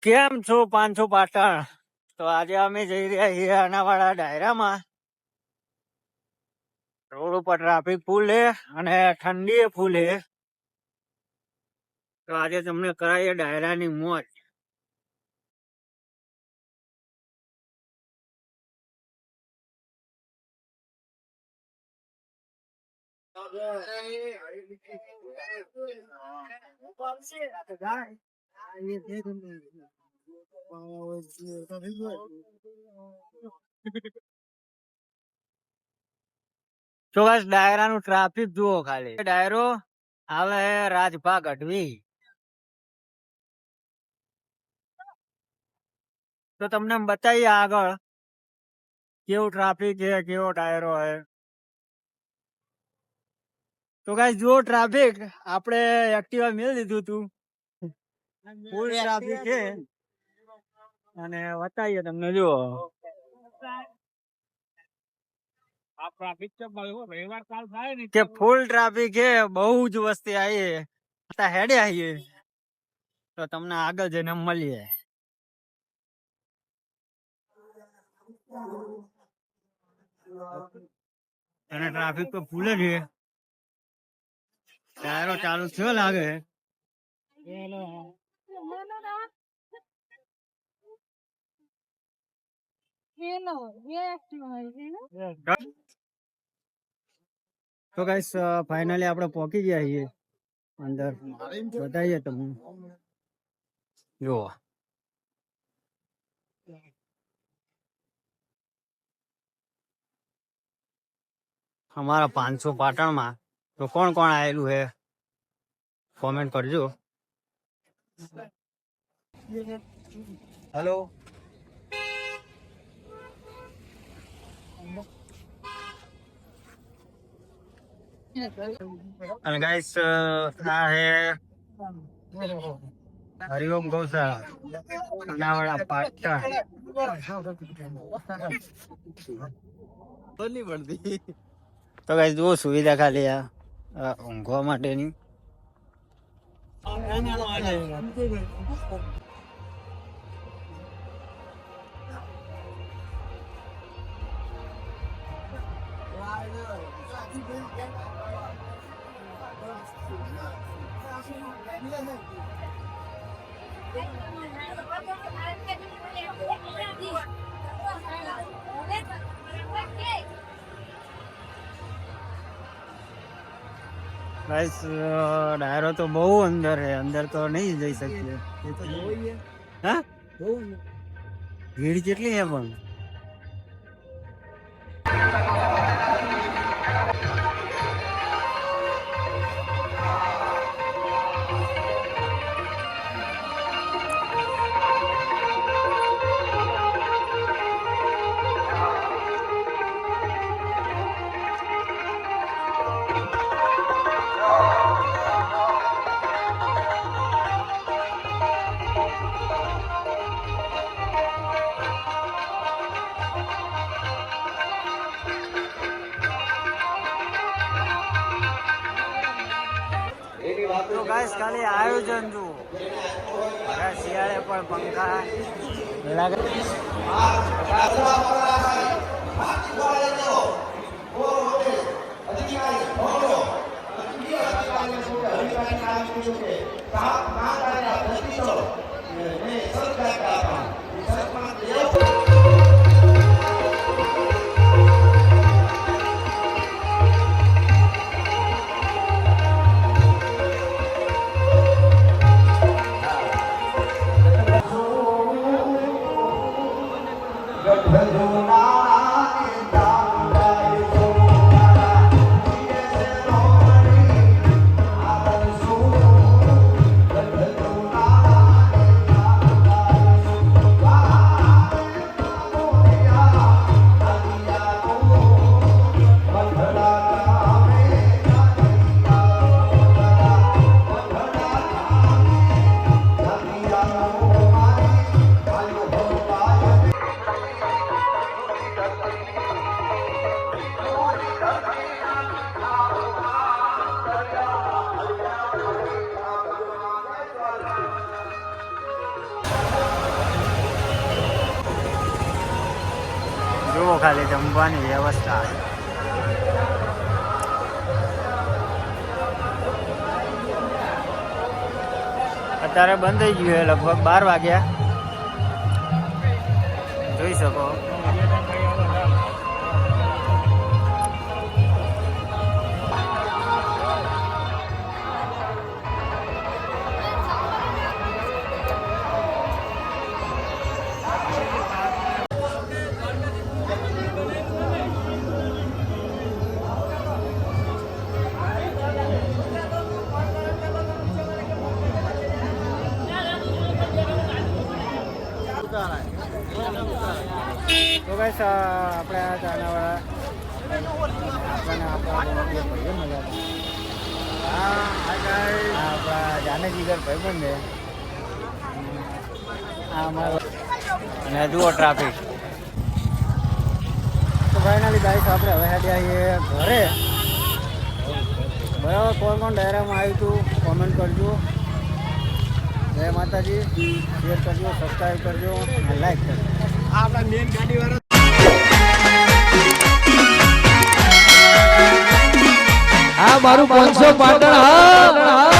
કેમ છો 500 પાટણ? તો આજે અમે જઈ રહ્યા છીએ આનાવાડા ડાયરામાં. રોડ ઉપર ટ્રાફિક ફૂલ છે અને ઠંડી ફૂલ છે. તો આજે તમને કરાવીએ ડાયરાની મોજ. તો બસ ડાયરાનું ટ્રાફિક જુઓ ખાલી. ડાયરો આવે રાજભા ગઢવી. તો તમને બતાવીએ આગળ કેવું ટ્રાફિક છે, કેવો ડાયરો છે. તો ગાઈસ જુઓ ટ્રાફિક. આપણે એક્ટિવા મેળ દીધું હતું, ફૂલ ટ્રાફિક છે અને બતાવીએ તમને. જુઓ કે ફૂલ ટ્રાફિક છે, બહુ જ વસ્તી આવી હેડે આવીએ તો તમને આગળ જઈને મળીએ. અને ટ્રાફિક તો ફૂલ જ છે. ટાયરો ચાલુ થયો લાગે. તો ગાઈસ ફાઇનલી આપણે પહોંચી ગયા છીએ અંદર. બતાવીએ તમને. જુઓ અમારા 500 પાટણમાં તો કોણ કોણ આવેલું છે કોમેન્ટ કરજો. હેલો. અને ગાઈસ આ હે હરિઓમ ગૌશાળા, અનાવાડા પાટણ. તો ગાઈસ જુઓ સુવિધા ખાલી આ ઊંઘવા માટેની. ગાઈસ ડાયરો તો બહુ અંદર છે, અંદર તો નહીં જઈ શકીએ. હા ભીડ કેટલી છે પણ. તો ગાઈસ ખાલી આયોજન જુઓ. શિયાળે પણ પંખા લાગે. ખાલી જમવાની વ્યવસ્થા. અત્યારે બંધ થઈ ગયું લગભગ 12 વાગ્યા જોઈ શકો. તો ગાઈસ આપણે આ જાનાવાળા આપણા જાનકીગર ભાઈબંધ છે આ અમારો. અને જુઓ ટ્રાફિક. તો ફાઇનલી ગાઈસ આપણે હવે હેડ્યા આવીએ ઘરે. બરાબર, કોણ કોણ ડાયરામાં આવ્યું હતું કોમેન્ટ કરજો. જય માતાજી. શેર કરજો, સબસ્ક્રાઈબ કરજો અને લાઈક કરજો. આપણા મેન ગાડીવાળા આ મારું 500 પાટણ. હા.